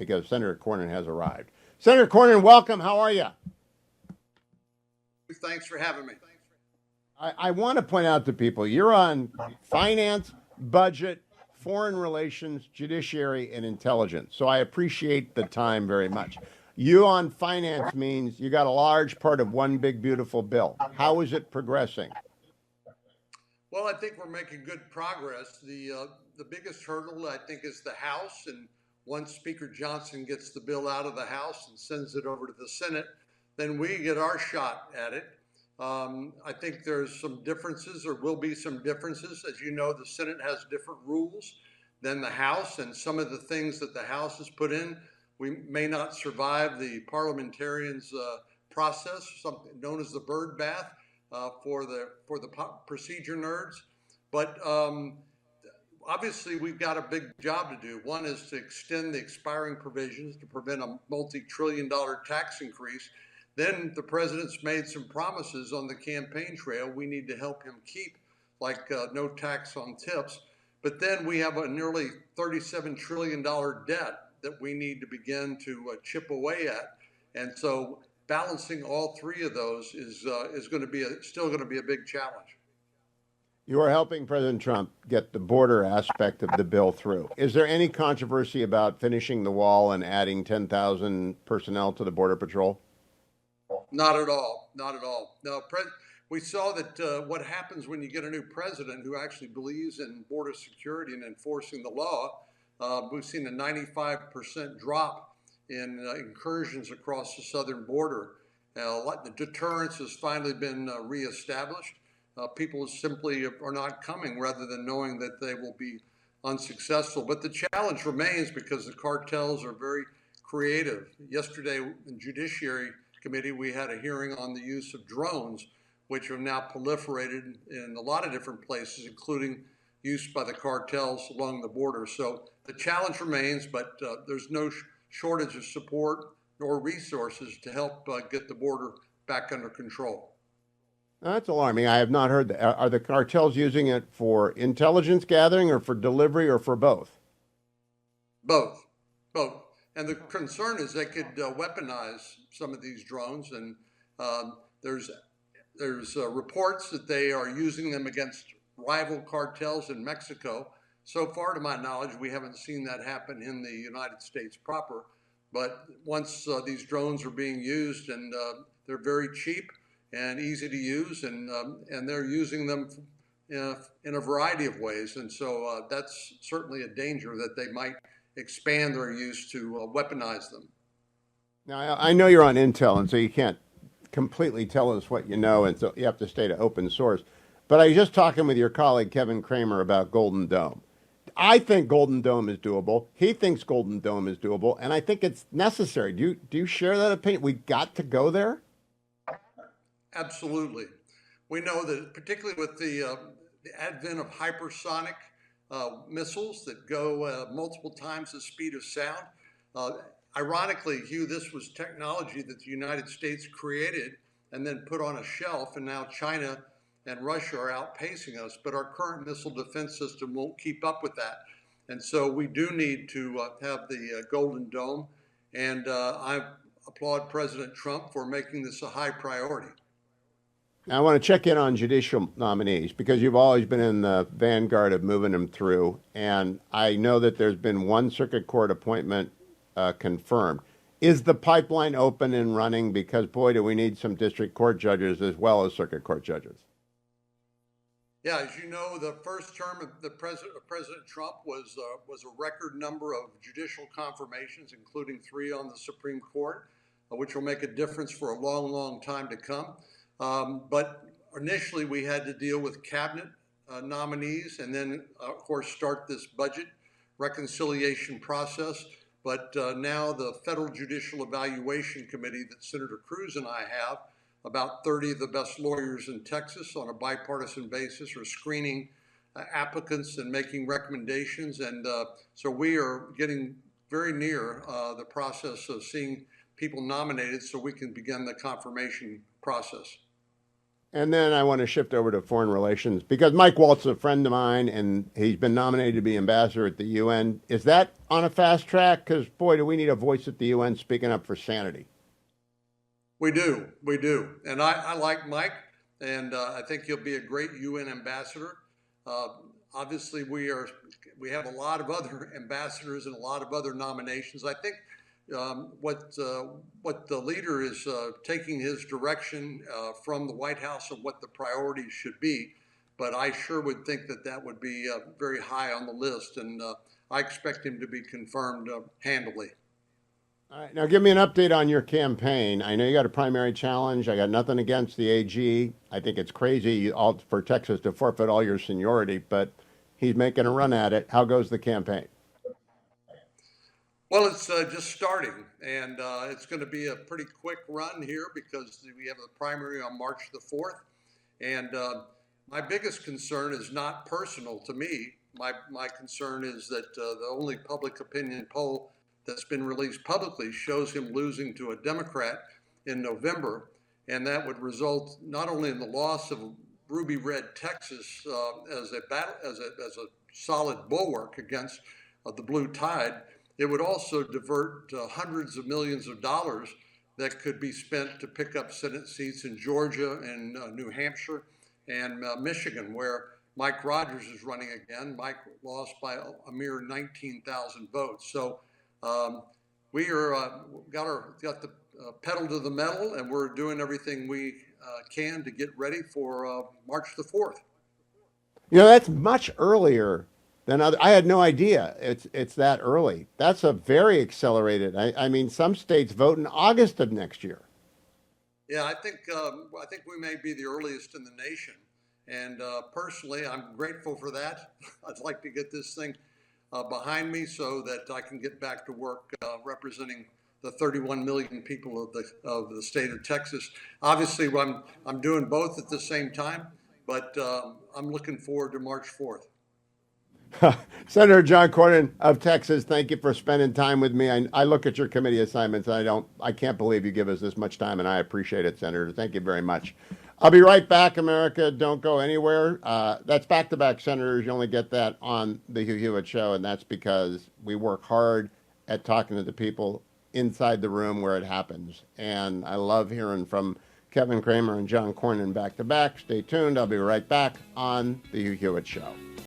because Senator Cornyn has arrived. Senator Cornyn, welcome. How are you? Thanks for having me. I want to point out to people, you're on finance, budget, foreign relations, judiciary, and intelligence. So I appreciate the time very much. You on finance means you got a large part of one big, beautiful bill. How is it progressing? Well, I think we're making good progress. The biggest hurdle, I think, is the House. And once Speaker Johnson gets the bill out of the House and sends it over to the Senate, then we get our shot at it. I think there's some differences, or will be some differences. As you know, the Senate has different rules than the House, and some of the things that the House has put in, we may not survive the parliamentarians' process, something known as the bird bath for the procedure nerds. But obviously, we've got a big job to do. One is to extend the expiring provisions to prevent a multi-trillion-dollar tax increase. Then the president's made some promises on the campaign trail we need to help him keep, like no tax on tips. But then we have a nearly $37 trillion debt that we need to begin to chip away at. And so balancing all three of those is going to be still going to be a big challenge. You are helping President Trump get the border aspect of the bill through. Is there any controversy about finishing the wall and adding 10,000 personnel to the Border Patrol? Not at all. Not at all. No, we saw that what happens when you get a new president who actually believes in border security and enforcing the law. We've seen a 95% drop in incursions across the southern border. The deterrence has finally been reestablished. People simply are not coming rather than knowing that they will be unsuccessful. But the challenge remains because the cartels are very creative. Yesterday in Judiciary Committee, we had a hearing on the use of drones, which have now proliferated in a lot of different places, including use by the cartels along the border. So the challenge remains, but there's no shortage of support nor resources to help get the border back under control. That's alarming. I have not heard that. Are the cartels using it for intelligence gathering or for delivery or for both? Both. And the concern is they could weaponize some of these drones, and there's reports that they are using them against rival cartels in Mexico. So far, to my knowledge, we haven't seen that happen in the United States proper. But once these drones are being used, and they're very cheap and easy to use, and they're using them in a variety of ways, and so that's certainly a danger that they might expand their use to weaponize them. Now, I know you're on Intel, and so you can't completely tell us what you know, and so you have to stay to open source. But I was just talking with your colleague, Kevin Kramer, about Golden Dome. I think Golden Dome is doable. He thinks Golden Dome is doable, and I think it's necessary. Do you share that opinion? We got to go there? Absolutely. We know that particularly with the advent of hypersonic missiles that go multiple times the speed of sound. Ironically, Hugh, this was technology that the United States created and then put on a shelf, and now China and Russia are outpacing us, but our current missile defense system won't keep up with that. And so we do need to have the Golden Dome, and I applaud President Trump for making this a high priority. Now, I want to check in on judicial nominees because you've always been in the vanguard of moving them through. And I know that there's been one circuit court appointment confirmed. Is the pipeline open and running? Because, boy, do we need some district court judges as well as circuit court judges. Yeah, as you know, the first term of President Trump was a record number of judicial confirmations, including 3 on the Supreme Court, which will make a difference for a long, long time to come. But initially, we had to deal with cabinet nominees and then, of course, start this budget reconciliation process. But now the Federal Judicial Evaluation Committee that Senator Cruz and I have, about 30 of the best lawyers in Texas on a bipartisan basis, are screening applicants and making recommendations. And so we are getting very near the process of seeing people nominated so we can begin the confirmation process. And then I want to shift over to foreign relations because Mike Waltz is a friend of mine and he's been nominated to be ambassador at the UN. Is that on a fast track? Because, boy, do we need a voice at the UN speaking up for sanity. We do. And I like Mike, and I think he'll be a great UN ambassador. Uh, Obviously, we have a lot of other ambassadors and a lot of other nominations. I think what the leader is taking his direction from the White House of what the priorities should be. But I sure would think that that would be very high on the list, and I expect him to be confirmed handily. All right, now give me an update on your campaign. I know you got a primary challenge. I got nothing against the AG. I think it's crazy all for Texas to forfeit all your seniority, but he's making a run at it. How goes the campaign? Well, it's just starting, and it's going to be a pretty quick run here because we have a primary on March the 4th. And my biggest concern is not personal to me. My concern is that the only public opinion poll that's been released publicly shows him losing to a Democrat in November. And that would result not only in the loss of ruby red Texas as a solid bulwark against the blue tide, it would also divert hundreds of millions of dollars that could be spent to pick up Senate seats in Georgia and New Hampshire and Michigan, where Mike Rogers is running again. Mike lost by a mere 19,000 votes. So we are got the pedal to the metal, and we're doing everything we can to get ready for March the 4th. You know, that's much earlier than other. I had no idea it's that early. That's a very accelerated. I mean, some states vote in August of next year. Yeah, I think we may be the earliest in the nation, and personally, I'm grateful for that. I'd like to get this thing behind me so that I can get back to work representing the 31 million people of the state of Texas. Obviously, I'm doing both at the same time, but I'm looking forward to March 4th. Senator John Cornyn of Texas, thank you for spending time with me. I look at your committee assignments. I can't believe you give us this much time, and I appreciate it, Senator. Thank you very much. I'll be right back, America. Don't go anywhere. That's back-to-back senators. You only get that on the Hugh Hewitt Show, and that's because we work hard at talking to the people inside the room where it happens. And I love hearing from Kevin Kramer and John Cornyn back-to-back. Stay tuned. I'll be right back on the Hugh Hewitt Show.